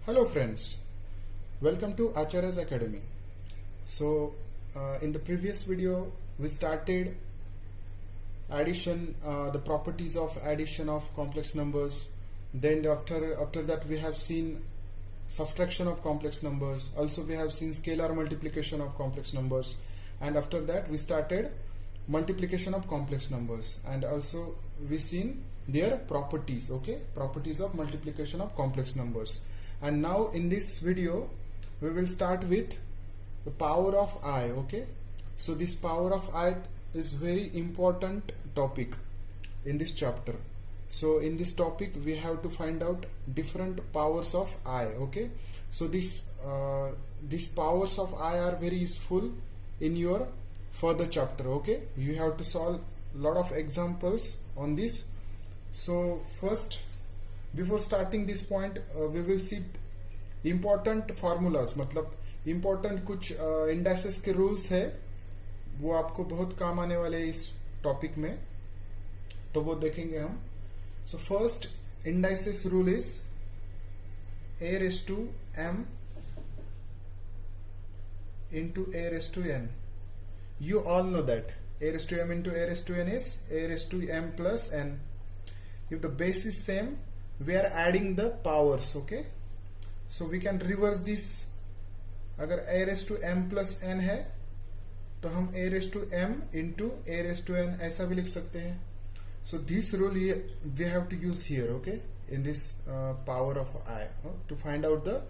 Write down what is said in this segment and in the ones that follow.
Hello friends, welcome to Acharya's Academy. So in the previous video we started addition, the properties of addition of complex numbers. Then after that we have seen subtraction of complex numbers. Also we have seen scalar multiplication of complex numbers, and after that we started multiplication of complex numbers, and also we seen their properties. Okay, properties of multiplication of complex numbers. And now in this video we will start with the power of I. Okay, so this power of I is very important topic in this chapter. So in this topic we have to find out different powers of I. Okay, so these powers of I are very useful in your further chapter. Okay, you have to solve a lot of examples on this. So first, before starting this point, we will see important formulas, मतलब important कुछ indices के rules है, वो आपको बहुत काम आने वाले इस टॉपिक में, तो वो देखेंगे हम. So first indices rule is a raised to m into a raised to n. You all know that a raised to m into a raised to n is a raised to m plus n. If the base is same, we are adding the powers. Okay, so we can reverse this. अगर a raised to m plus n है तो हम a raised to m into a raised to n ऐसा भी लिख सकते हैं. So this rule we have to use here. Okay, in this power of I to find out the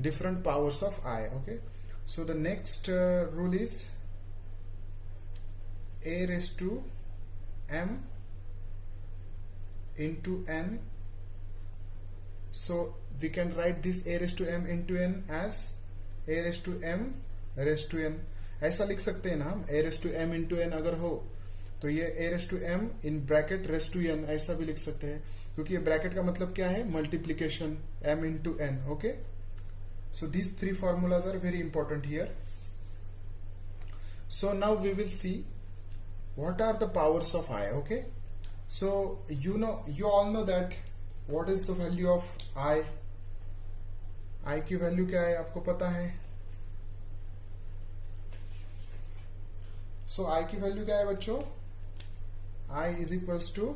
different powers of I. Okay, so the next rule is a raised to m into n. So we can write this a raised to m into n as a raised to m raised to n. ऐसा लिख सकते हैं ना हम, a raised to m into n अगर हो तो ये a raised to m in bracket raised to n ऐसा भी लिख सकते हैं, क्योंकि ये ब्रैकेट का मतलब क्या है, multiplication m into n. Okay, so these three formulas are very important here. So now we will see what are the powers of I. Okay, so you all know that what is the value of I. I की value क्या है आपको पता है. So I की value क्या है बच्चों, I is equals to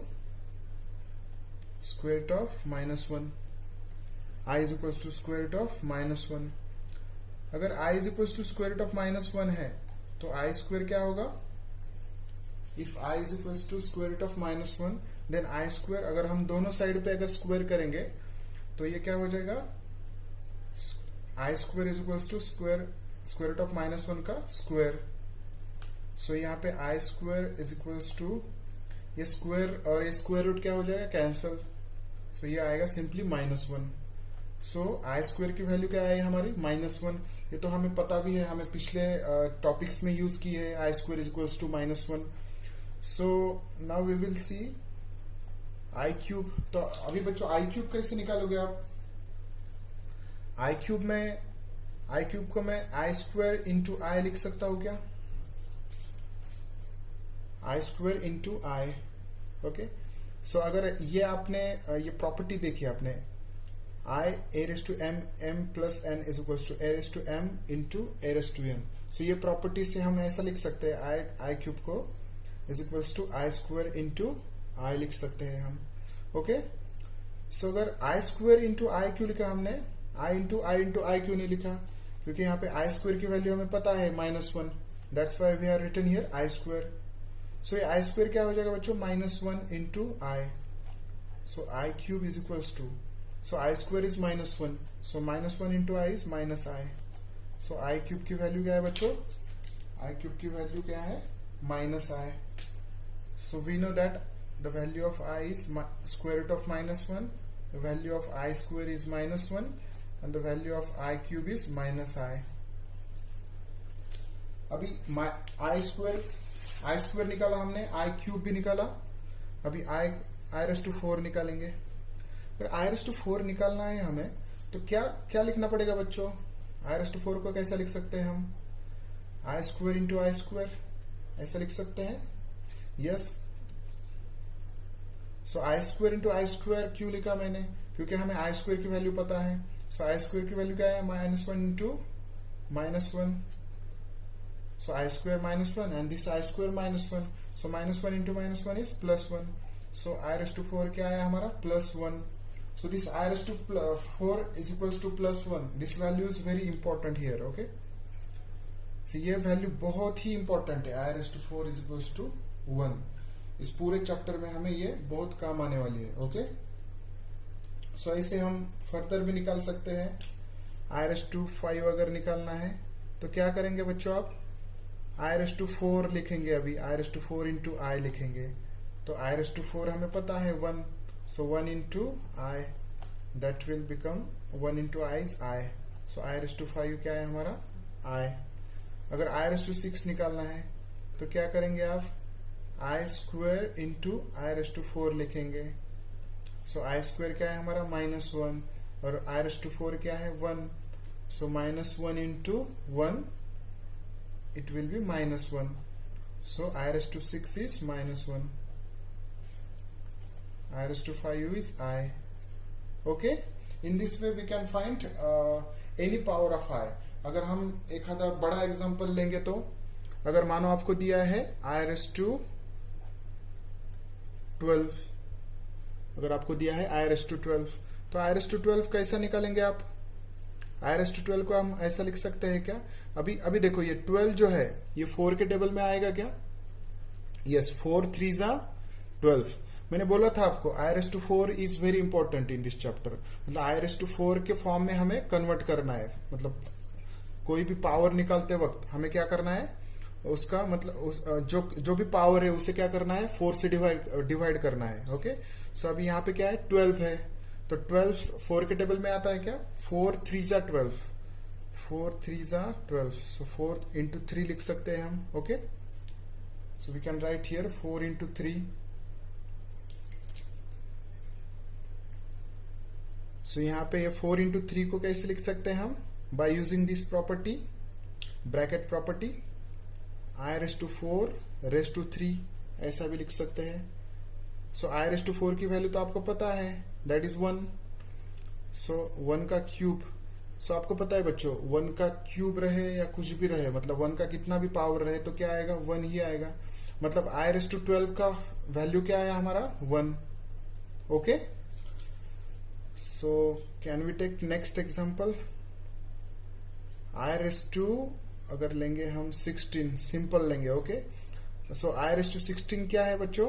square root of -1. I is equals to square root of -1. अगर I is equals to square root of -1 है तो I square क्या होगा. If I is equals to square root of -1, then I square, अगर हम दोनों side पे अगर स्क्वायर करेंगे तो ये क्या हो जाएगा, I square is equals to square root of -1 का स्क्वायर. सो यहाँ पे I square is equals to, ये स्क्वायर और ये स्क्वायर रूट क्या हो जाएगा, कैंसल. सो ये आएगा सिंपली -1. सो I square की वैल्यू क्या है हमारी, -1. ये तो हमें पता भी है, हमें पिछले टॉपिक्स में यूज की है, I square is equals to -1. So now we will see I cube. तो अभी बच्चों I क्यूब कैसे निकालोगे आप. I क्यूब को मैं I स्क्वायर इंटू I लिख सकता हूं क्या, I square into I. Okay, so अगर ये आपने ये प्रॉपर्टी देखी आपने, I a raise to m plus n is equals to a raise to m into a raise to n. So ये प्रॉपर्टी से हम ऐसा लिख सकते हैं, I क्यूब को is equals to I square into I लिख सकते हैं हम. ओके, सो अगर I स्क्वायर इंटू I क्यों लिखा हमने, I इंटू I क्यों नहीं लिखा, क्योंकि यहाँ पे I स्क्वायर की वैल्यू हमें पता है -1. That's why we are written here I square. So ये I स्क्वायर क्या हो जाएगा बच्चों, -1 into I. So I cube is equals to, so I square is -1, so -1 into I is -I. So I cube की value क्या है बच्चों, I cube की वैल्यू क्या है, -I. So we know that the value of I is square root of -1, the value of I square is -1, and the value of I cube is -I. अभी I square निकाला हमने, I cube भी निकाला, अभी I raised to 4 निकालेंगे. अगर I raised to 4 निकालना है हमें तो क्या लिखना पड़ेगा बच्चों, I raised to 4 को कैसा लिख सकते हैं हम, I square into I square ऐसा लिख सकते हैं. Yes, so I square into I square क्यों लिखा मैंने, क्योंकि हमें I स्क्वायर की वैल्यू पता है. सो आई स्क्वायर की वैल्यू क्या है, -1 into -1. So I square -1 and this I square -1. So -1 into -1 is +1. So I raised to 4 क्या है हमारा, +1. So this I raised to 4 is equals to +1. This value is very important here. Okay. So ये value बहुत ही important है. I raised to 4 is equals to 1. इस पूरे chapter में हमें ये बहुत काम आने वाली है. ओके. सो ऐसे हम फर्दर भी निकाल सकते हैं. I raised to 5 अगर निकालना है तो क्या करेंगे बच्चों, आप I raised to 4 लिखेंगे. अभी I raised to 4 into I लिखेंगे. तो I raised to 4 हमें पता है 1. So 1 into I, that will become 1 into I is I. So I raised to 5 क्या है हमारा, I. अगर I raised to 6 निकालना है तो क्या करेंगे आप, I square into I raised to 4 लिखेंगे. So I square क्या है हमारा, -1 और I raised to 4 क्या है, 1. So -1 into 1, it will be -1. So I raised to 6 is -1. I raised to 5 is I. Okay. In this way we can find any power of I. अगर हम एक आधा बड़ा एग्जांपल लेंगे तो अगर मानो आपको दिया है I raised to 12, अगर आपको दिया है I raised to 12 तो I raised to 12 कैसा निकालेंगे आप, I raised to 12 को हम ऐसा लिख सकते हैं क्या, अभी देखो ये 12 जो है ये 4 के टेबल में आएगा क्या, यस, 4 3 12. मैंने बोला था आपको I raised to 4 is very important in this chapter. मतलब I raised to 4 के फॉर्म में हमें कन्वर्ट करना है. मतलब कोई भी पावर निकालते वक्त हमें क्या करना है, उसका मतलब जो भी पावर है उसे क्या करना है, 4 से डिवाइड करना है. ओके. सो अभी यहाँ पे क्या है, 12 है तो 12 4 के टेबल में आता है क्या, 4 3 12, 4 3 12. सो 4 इंटू 3 लिख सकते हैं हम. Okay. So we can write here 4 into 3. सो यहाँ पे ये 4 इंटू 3 को कैसे लिख सकते हैं हम, bye using this property, bracket property. I raised to 4 raised to 3 ऐसा भी लिख सकते हैं. सो I raised to 4 की वैल्यू तो आपको पता है, दैट इज 1. सो 1 का क्यूब, सो आपको पता है बच्चों 1 का क्यूब रहे या कुछ भी रहे, मतलब 1 का कितना भी पावर रहे तो क्या आएगा, 1 ही आएगा. मतलब I raised to 12 का वैल्यू क्या आया हमारा, 1. Okay. So can we take next example. I raised to अगर लेंगे हम 16, सिंपल लेंगे. Okay. So I raised to 16 क्या है बच्चों,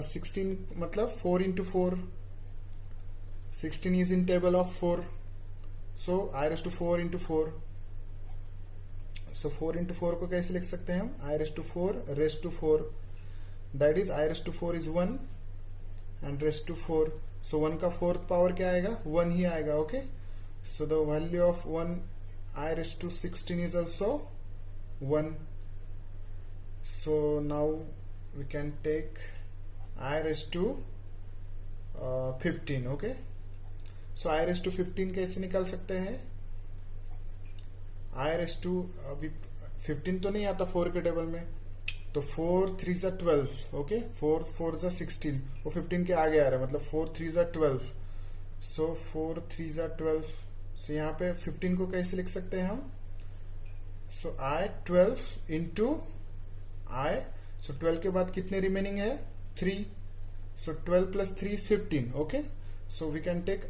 16 मतलब 4 into 4. 16 is in table of 4. So I raised to 4 into 4. So 4 into 4 को कैसे लिख सकते हैं हम, I raised to 4 raised to 4. That is I raised to 4 is 1 and raised to 4. सो 1 का 4th पावर क्या आएगा, 1 ही आएगा. Okay. So the value of 1 I raised to 16 is also 1. So now we can take I raised to 15. Okay. So I raised to 15 कैसे निकाल सकते हैं, I raised to 15 तो नहीं आता 4 के टेबल में, तो 4 3 12. ओके. 4 4 16, वो 15 के आगे आ रहा है, मतलब 4 3 12. सो 4 3 12. सो यहाँ पे 15 को कैसे लिख सकते हैं हम, so I 12 into I. So 12 के बाद कितने रिमेनिंग है, 3. So 12 plus 3 is 15. Okay. So we can take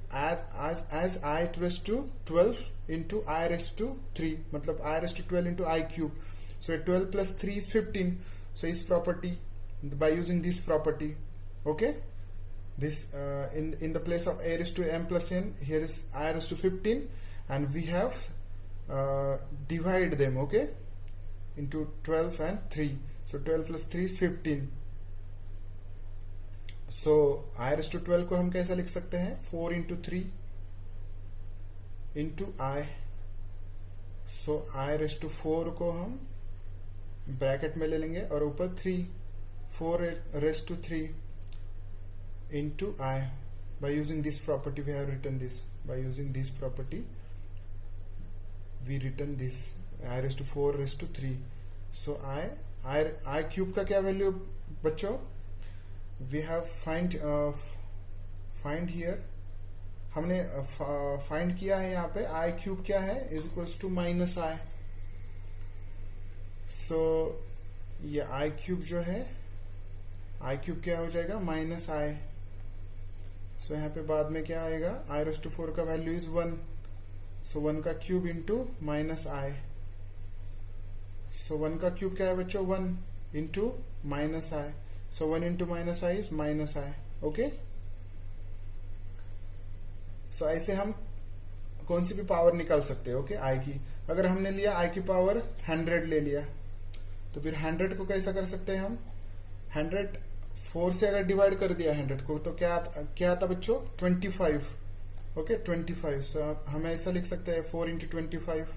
as I raised to 12 into I raised to 3, मतलब I raised to 12 into I cube. So 12 plus 3 is 15. So इस property, by using this property. Okay. This in the place of a raised to m plus n, here is I raised to 15 and we have divide them, okay, into 12 and 3. So 12 plus 3 is 15. So I raised to 12 को हम कैसा लिख सकते हैं, 4 into 3 into I. So I raised to 4 को हम bracket में ले लेंगे और ऊपर 3, 4 raised to 3 into I. By using this property we have written this. By using this property we written this, I raised to 4 raised to 3. So I cube का क्या value बच्चों, we have find here हमने find किया है यहाँ पे आई cube क्या है इज इक्वल्स टू माइनस आई। सो ये आई क्यूब जो है, आई क्यूब क्या हो जाएगा माइनस आई। सो यहाँ पे बाद में क्या आएगा, आई रेज़ टू 4 का वैल्यू इज 1, सो 1 का क्यूब इंटू माइनस आई। सो 1 का क्यूब क्या है बच्चों, 1 into minus I. So 1 into minus i is minus i. Okay, so ऐसे हम कौन सी भी पावर निकाल सकते हैं। ओके, आई की अगर हमने लिया आई की पावर 100 ले लिया, तो फिर 100 को कैसा कर सकते हैं हम, 100 4 से अगर डिवाइड कर दिया 100 को तो क्या आता बच्चों 25। ओके 25। सो हम ऐसा लिख सकते हैं 4 into 25,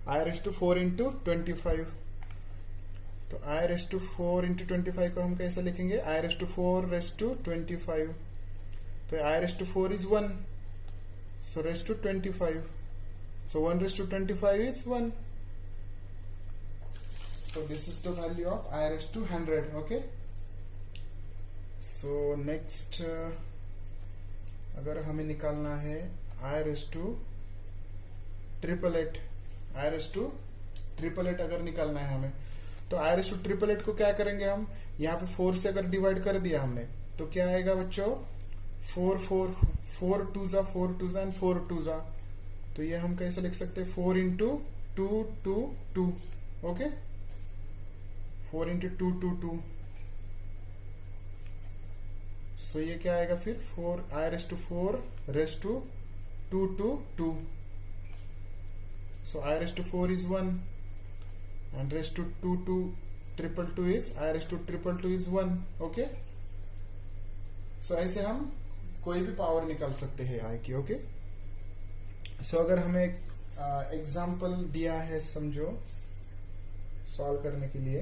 I raise to 4 into 25। तो आई रेज़ टू 4 इंटू 25 को हम कैसे लिखेंगे, i raise to 4 raise to 25। तो i raise to 4 is 1, so raised to 25, so 1 raised to 25 is 1, so this is the value of I raised to 100. Okay, so next अगर हमें निकालना है I raised to 888, I raised to 888 अगर निकालना है हमें, तो I raised to 888 को क्या करेंगे हम, यहाँ पे 4 से अगर डिवाइड कर दिया हमने तो क्या आएगा बच्चों 4 2 जा 4 2 जा एंड 4 2 जा। तो ये हम कैसे लिख सकते हैं 4 इंटू 2 2 2। Okay, 4 into 2 2 2। सो ये क्या आएगा फिर 4 i raise to 4 raise to 2 2 2। So I raise to 4 is 1 and raise to 2 2 triple 2 is i raise to triple 2 is 1। Okay, so ऐसे हम कोई भी पावर निकाल सकते हैं आई की। ओके, सो अगर हमें एग्जाम्पल दिया है समझो सॉल्व करने के लिए,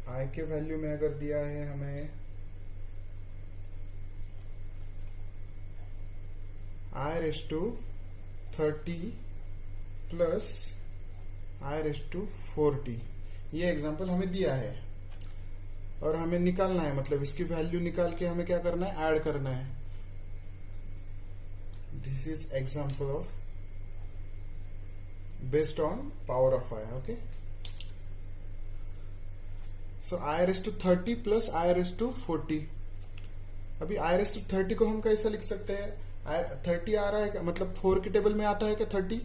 आई के वैल्यू में अगर दिया है हमें i raise to 30 plus I raise to 40, ये एग्जाम्पल हमें दिया है और हमें निकालना है, मतलब इसकी वैल्यू निकाल के हमें क्या करना है, ऐड करना है। This is example of based on power of I. Okay, so I raise to 30 plus I raise to 40। अभी आई रेज़ टू 30 को हम कैसे लिख सकते हैं, 30 आ रहा है मतलब 4 के टेबल में आता है क्या 30?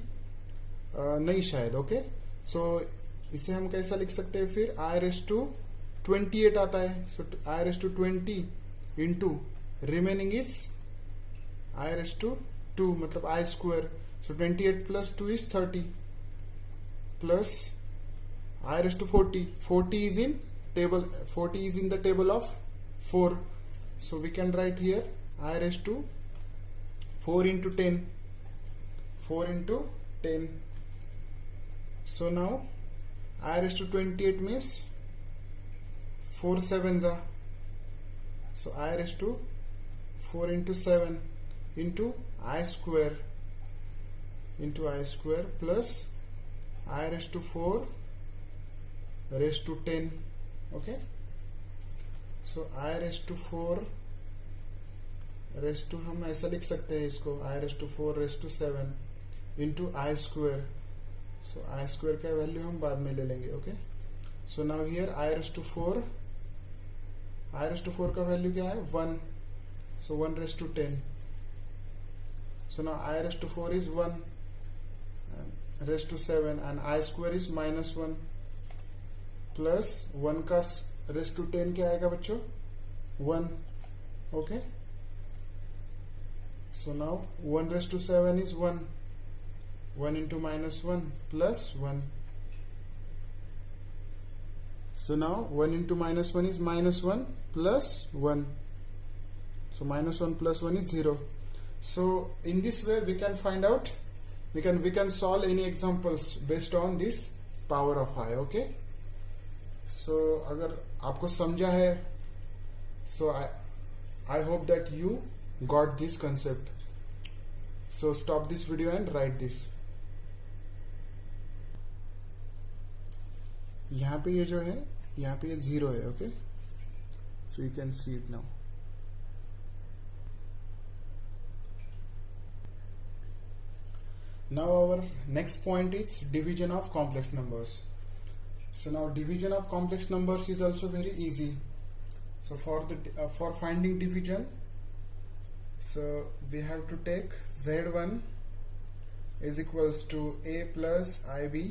नहीं शायद। ओके, सो इसे हम कैसा लिख सकते हैं फिर, आई रेज़ टू 28 आता है, so I raise to 20 into remaining is i raise to 2 मतलब i square. So 28 plus 2 is 30 plus I raise to 40, 40 is in table, 40 is in the table of 4, so we can write here I raised to 4 into 10, 4 into 10. So now I raised to 28 means 4 sevens are, so I raised to 4 into 7 into I square plus I raised to 4 raised to 10. Okay, so I raised to 4 raised to, हम ऐसा लिख सकते हैं इसको, I raised to 4 raised to 7 into I square. So I square का value हम बाद में ले लेंगे. Okay, so now here I raised to 4 का वैल्यू क्या है 1, so 1 raised to 10. So now I raised to 4 is 1 and raised to 7 and I square is -1 plus 1 का raised to 10 क्या आएगा बच्चों 1. Okay, so now 1 raised to 7 is 1 into -1 plus 1. So now 1 into -1 is -1 plus 1. So -1 plus 1 is 0. So in this way we can find out, we can solve any examples based on this power of I. Okay, so अगर आपको समझा है, so I hope that you got this concept. So stop this video and write this. यहाँ पे ये जो है, यहाँ पे ये 0 है. Okay, so you can see it now. Now our next point is division of complex numbers. So now division of complex numbers is also very easy. So for finding division, so we have to take Z1 is equals to A plus IB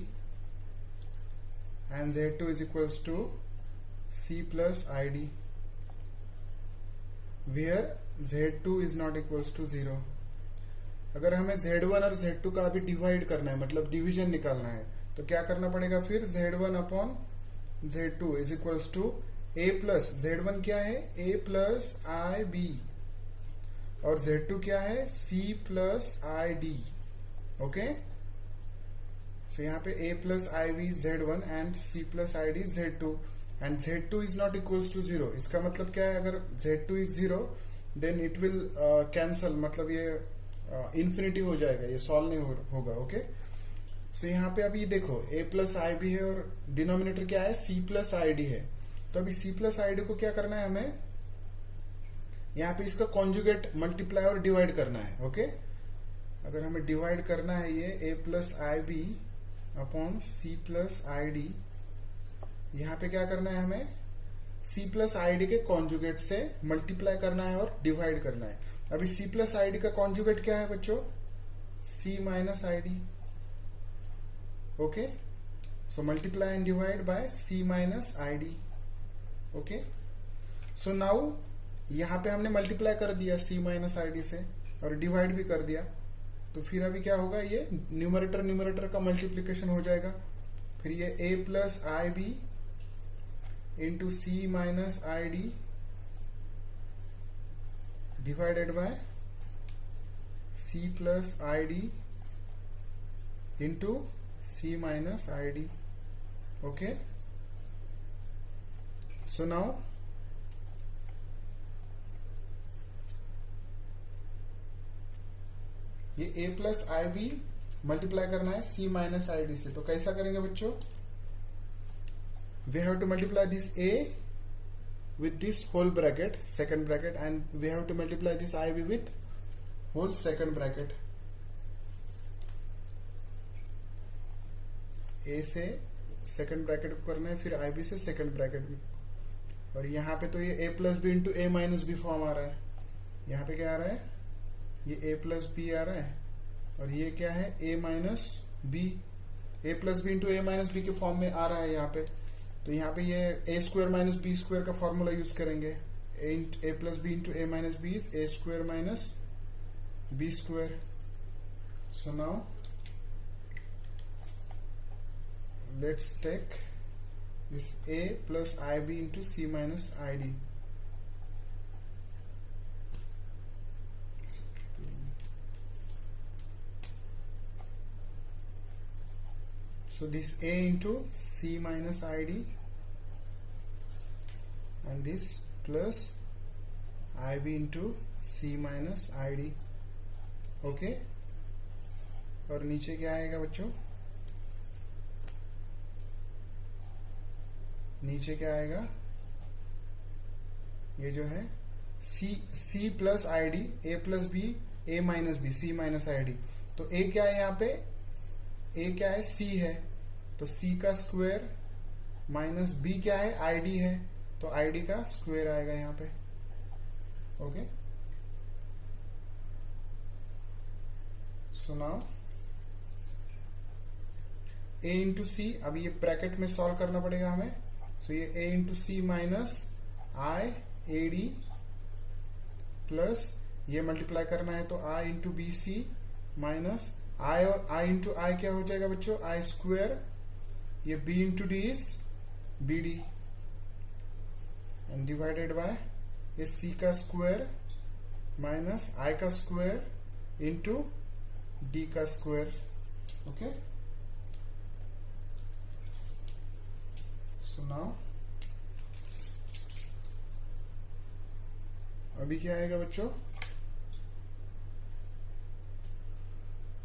and Z2 is equals to C plus ID, where Z2 is not equals to 0. अगर हमें Z1 और Z2 का अभी divide करना है, मतलब division निकालना है, तो क्या करना पड़ेगा फिर Z1 upon Z2 is equals to A plus Z1 क्या है A प्लस IB और Z2 क्या है C plus ID. Okay, so यहाँ पे A plus IB Z1 and C plus ID Z2 and Z2 is not equals to 0. इसका मतलब क्या है, अगर Z2 is 0 then it will cancel, मतलब ये इन्फिनिटी हो जाएगा, ये सॉल्व नहीं होगा. ओके, सो यहाँ पे अभी देखो A प्लस IB है और डिनोमिनेटर क्या है C प्लस ID है. तो अभी C प्लस ID को क्या करना है, हमें यहाँ पे इसका कॉन्जुगेट मल्टीप्लाई और डिवाइड करना है. ओके, अगर हमें डिवाइड करना है ये A plus IB upon C plus ID, यहाँ पे क्या करना है, हमें C प्लस ID के कॉन्जुगेट से मल्टीप्लाई करना है और डिवाइड करना है. अभी C प्लस ID का कॉन्जुगेट क्या है बच्चों, C minus ID. Okay, so multiply and divide by C minus ID. Okay, so now यहां पे हमने मल्टीप्लाई कर दिया C माइनस ID से और डिवाइड भी कर दिया, तो फिर अभी क्या होगा, ये न्यूमरेटर का मल्टीप्लीकेशन हो जाएगा. फिर ये A plus IB into C minus ID divided by C plus ID into C minus ID. Okay, so now ये A प्लस IB मल्टीप्लाई करना है C माइनस ID से. तो कैसा करेंगे बच्चों, we have to multiply this A with this whole bracket, second bracket, and we have to multiply this IB with whole second bracket. A से second bracket को करना है, फिर IB से second bracket में, और यहाँ पे तो ये A plus B into A minus B form आ रहा है. यहाँ पे क्या आ रहा है, ये A प्लस बी आ रहा है और ये क्या है A minus B. A plus B into A minus B के फॉर्म में आ रहा है यहाँ पे. तो यहाँ पे ये A square minus B square का फॉर्मूला यूज करेंगे. A plus B into A minus B is A square minus B square. So now let's take this A plus IB into C minus ID. So this A into C minus ID and this plus IB into C minus ID. Okay, और नीचे क्या आएगा बच्चों, नीचे क्या आएगा, ये जो है C plus ID, A plus B, A minus B, C minus ID. तो A क्या है यहाँ पे, A क्या है C है, तो C का स्क्वायर माइनस B क्या है ID है, तो ID का स्क्वायर आएगा यहाँ पे. Okay, so now A into C, अभी ये ब्रैकेट में सॉल्व करना पड़ेगा हमें. सो ये A into C minus I AD plus ये मल्टीप्लाई करना है तो I into B C minus I और I इंटू I क्या हो जाएगा बच्चों, I स्क्वायर, ये B into D is B D and divided by ये C का स्क्वायर माइनस I का स्क्वायर इंटू D का स्क्वायर. ओके, सो नाउ अभी क्या आएगा बच्चों,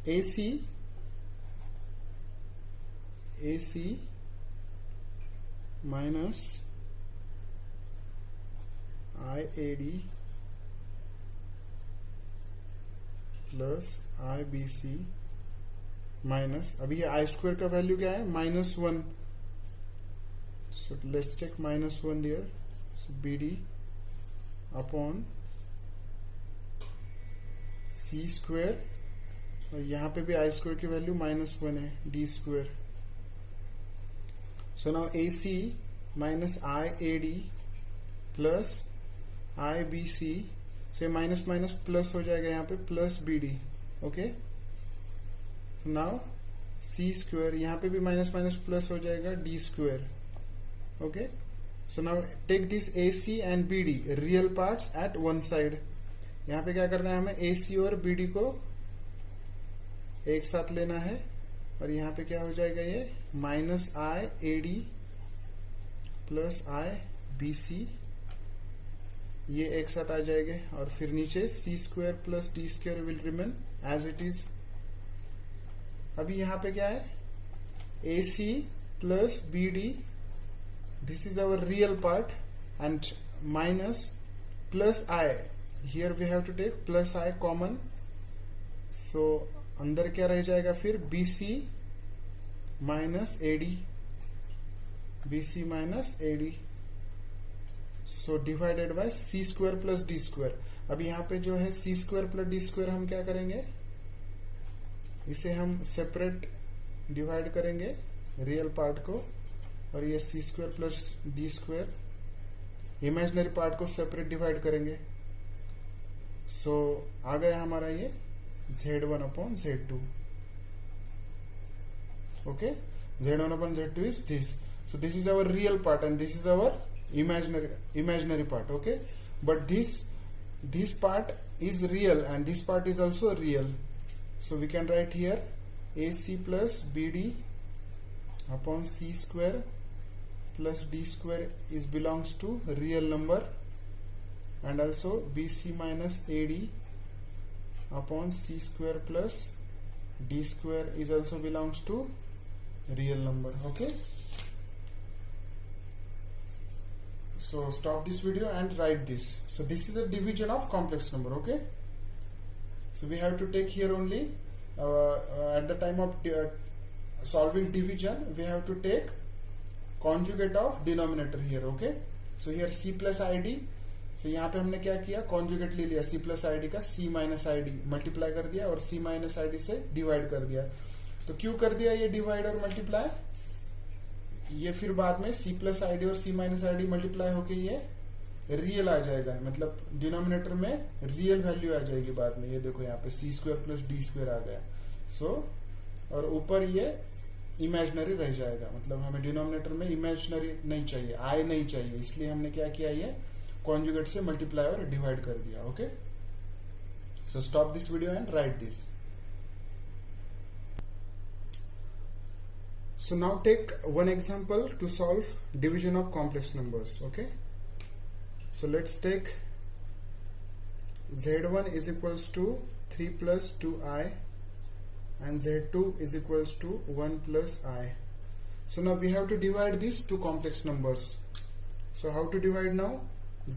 AC minus IAD plus IBC minus, अभी ये आई स्क्वायर का वैल्यू क्या है, -1, so let's take -1 there, so BD upon C square, और यहाँ पे भी आई स्क्वायर की वैल्यू -1 है, D square. So now AC minus i AD plus i BC, so minus minus plus हो जाएगा यहाँ पे, plus BD. Okay, now C square, यहाँ पे भी माइनस माइनस प्लस हो जाएगा, D square. Okay, so now take this AC and BD real parts at one side. यहाँ पे क्या करना है हमें, AC और BD को एक साथ लेना है, और यहाँ पे क्या हो जाएगा, ये minus i AD plus i BC, ये एक साथ आ जाएंगे, और फिर नीचे C square plus D square will remain as it is. अभी यहाँ पे क्या है, AC plus BD, this is our real part, and minus plus I, here we have to take plus I common, so अंदर क्या रह जाएगा फिर, BC minus AD, BC minus AD, so divided by C square plus D square. अब यहाँ पे जो है C square plus D square हम क्या करेंगे, इसे हम सेपरेट डिवाइड करेंगे रियल पार्ट को, और ये C square plus D square imaginary part को सेपरेट डिवाइड करेंगे. सो आ गया हमारा ये Z1 upon Z2. Okay, Z1 upon Z2 is this. So this is our real part and this is our imaginary part. Okay, but this part is real and this part is also real, so we can write here AC plus BD upon C square plus D square is belongs to real number, and also BC minus AD upon C square plus D square is also belongs to real number. Okay, so stop this video and write this. So this is a division of complex number. Okay, so we have to take here only at the time of solving division we have to take conjugate of denominator here. Okay, so here C plus ID, so यहाँ पे हमने क्या किया, conjugate ले लिया C plus ID का, C minus ID multiply कर दिया और C minus ID से divide कर दिया. तो क्यों कर दिया ये divide और multiply, ये फिर बाद में C प्लस आईडी और C माइनस आईडी मल्टीप्लाई होके ये रियल आ जाएगा, मतलब डिनोमिनेटर में रियल वैल्यू आ जाएगी बाद में. ये देखो यहाँ पे C square plus D square आ गया. सो और ऊपर ये इमेजिनरी रह जाएगा, मतलब हमें डिनोमिनेटर में इमेजिनरी नहीं चाहिए, आई नहीं चाहिए, इसलिए हमने क्या किया, ये कॉन्जुगेट से मल्टीप्लाई और डिवाइड कर दिया. Okay, so stop this video and right this. So now take one example to solve division of complex numbers. Okay, so let's take Z1 is equals to 3 plus 2i and Z2 is equals to 1 plus I. So now we have to divide these two complex numbers. So how to divide now,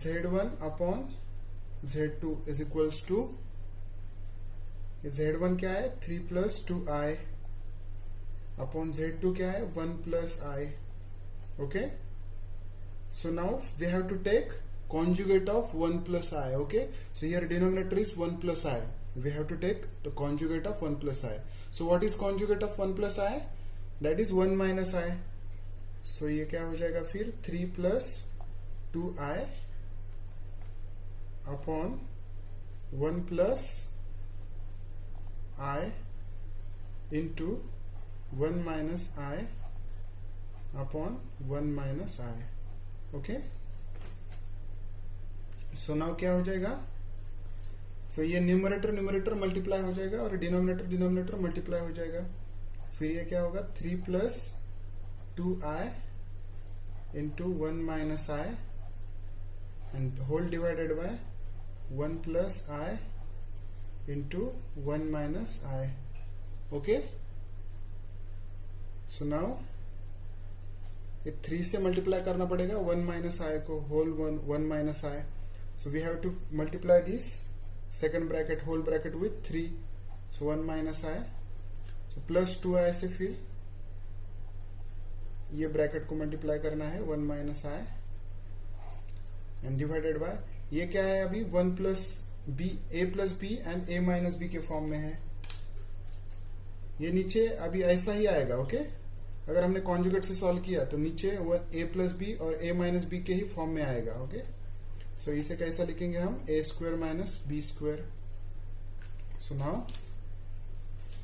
Z1 upon Z2 is equals to, Z1 क्या है, 3 plus 2i upon Z2 क्या है, 1 plus I. Okay, so now we have to take conjugate of 1 plus I. Okay, so here denominator is 1 plus I, we have to take the conjugate of 1 plus I. So what is conjugate of 1 plus I, that is 1 minus I. So ये क्या हो जाएगा फिर, 3 plus 2I upon 1 plus I into 1 minus I upon 1 minus I. Okay, so now क्या हो जाएगा, so ये numerator multiply हो जाएगा और डिनोमिनेटर मल्टीप्लाई हो जाएगा. फिर ये क्या होगा, 3 plus 2I into 1 minus I and whole divided by 1 plus I into 1 minus I. Okay, so now ये 3 से मल्टीप्लाई करना पड़ेगा 1 माइनस आई को, whole 1 minus I. So we have to multiply this second bracket whole bracket with 3. सो 1 minus I So plus 2i से फिर ये bracket को मल्टीप्लाई करना है 1 minus I and divided by ये क्या है अभी 1 plus B A plus B and A minus B के फॉर्म में है। ये नीचे अभी ऐसा ही आएगा। ओके अगर हमने कॉन्जुगेट से सॉल्व किया तो नीचे वो ए प्लस बी और ए माइनस बी के ही फॉर्म में आएगा। ओके सो इसे कैसा लिखेंगे हम A square minus B square.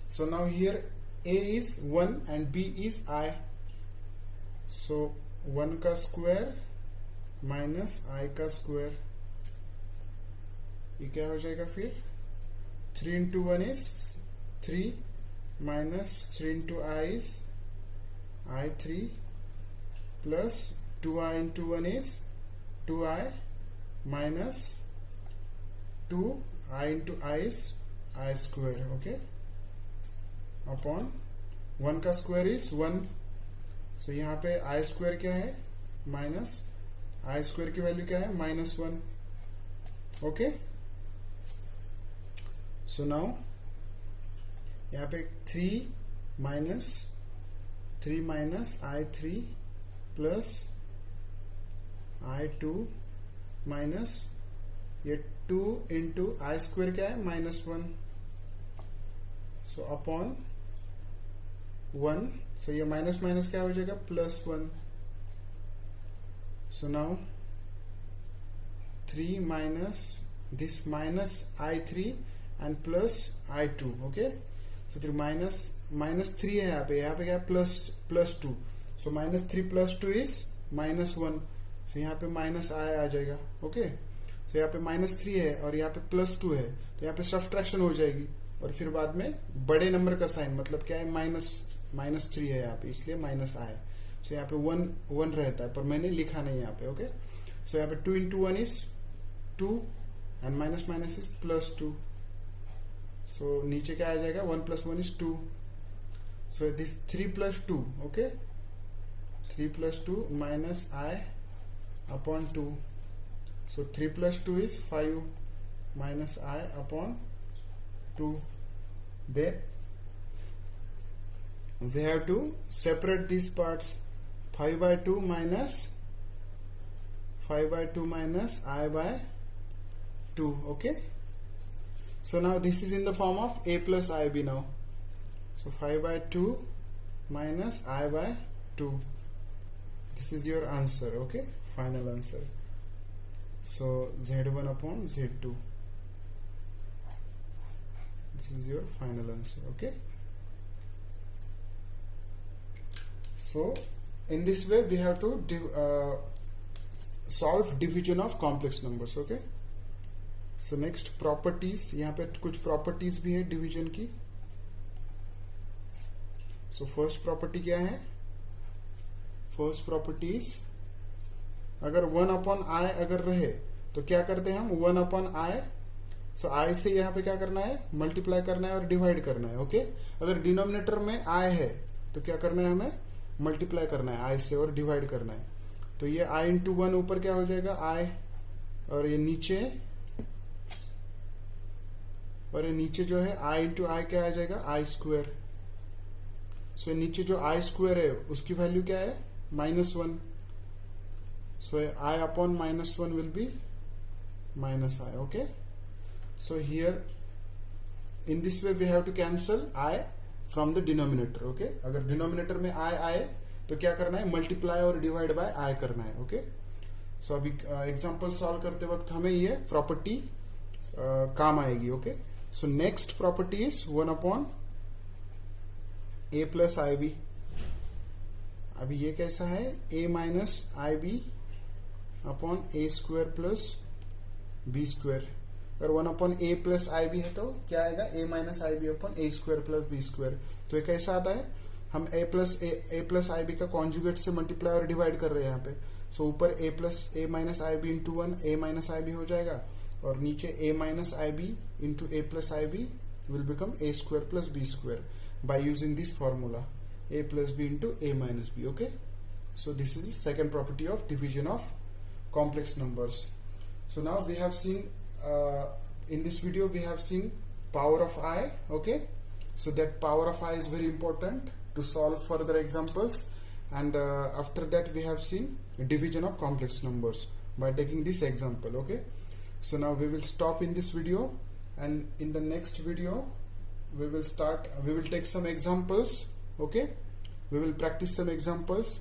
So now here a is 1 and b is I, so 1 का स्क्वायर माइनस i का स्क्वायर, ये क्या हो जाएगा फिर 3 into 1 is 3 minus 3 into I is I3 plus 2i into 1 is 2i minus 2i into I is I square। Okay upon 1 का square is 1, सो यहाँ पे आई स्क्वायर क्या है माइनस आई स्क्वायर की वैल्यू क्या है -1। ओके सो नाउ यहाँ पे 3 minus I3 plus I2 minus ये 2 इंटू आई स्क्वायर क्या है -1, सो अपॉन 1, सो ये माइनस माइनस क्या हो जाएगा +1। So now 3 minus this minus I3 and plus I2। Okay so 3 minus 3 है यहाँ पे क्या है +2, सो -3 + 2 इज -1, सो यहाँ पे माइनस आ जाएगा। ओके सो यहाँ पे -3 है और यहाँ पे +2 है, तो यहाँ पे सब्ट्रैक्शन हो जाएगी और फिर बाद में बड़े नंबर का साइन मतलब क्या है -3 है यहाँ पे, इसलिए माइनस आए। सो यहाँ पे 1 रहता है पर मैंने लिखा नहीं यहाँ पे। ओके सो यहाँ पे 2 into 1 is 2 and minus minus is +2, सो नीचे क्या आ जाएगा 1 + 1 is 2, so this 3 + 2। Okay 3 + 2 minus I upon 2, so 3 + 2 is 5 minus I upon 2। Then we have to separate these parts, 5/2 minus I/2 okay so now this is in the form of a plus ib now, so 5/2 minus I/2, this is your answer। okay final answer, so Z1 upon Z2, this is your final answer। okay so in this way we have to solve division of complex numbers। okay so next properties, यहाँ पे कुछ properties भी है division की। so first property क्या है, first property is अगर 1/i अगर रहे तो क्या करते हैं हम 1/i, सो आई से यहाँ पे क्या करना है मल्टीप्लाई करना है और डिवाइड करना है। ओके अगर डिनोमिनेटर में आई है तो क्या करना है हमें मल्टीप्लाई करना है आई से और डिवाइड करना है, तो ये i into 1 ऊपर क्या हो जाएगा i और ये नीचे जो है i into i क्या आ जाएगा i स्क्वायर, सो नीचे जो i स्क्वायर है उसकी वैल्यू क्या है -1, सो i upon -1 will be -i। Okay so here in this way we have to cancel I from the denominator। okay अगर डिनोमिनेटर में I आए तो क्या करना है मल्टीप्लाई और डिवाइड बाय I करना है। ओके सो अभी एग्जांपल सॉल्व करते वक्त हमें ये प्रॉपर्टी काम आएगी। Okay so next property is 1/a plus ib। अभी ये कैसा है a minus ib upon a square plus b square, अगर 1/a plus ib है तो क्या आएगा a minus ib upon a square plus b square, तो ये कैसा आता है हम a plus ib का कॉन्जुगेट से मल्टीप्लाई और डिवाइड कर रहे हैं यहाँ पे, सो ऊपर a minus ib into 1 a minus ib हो जाएगा और नीचे a minus ib into a plus ib will become a square plus b square by using this formula a plus b into a minus b। okay so this is the second property of division of complex numbers। so now we have seen in this video we have seen power of I। okay So that power of I is very important to solve further examples. And after that we have seen division of complex numbers by taking this example. Okay, so now we will stop in this video, and in the next video we will take some examples. Okay, we will practice some examples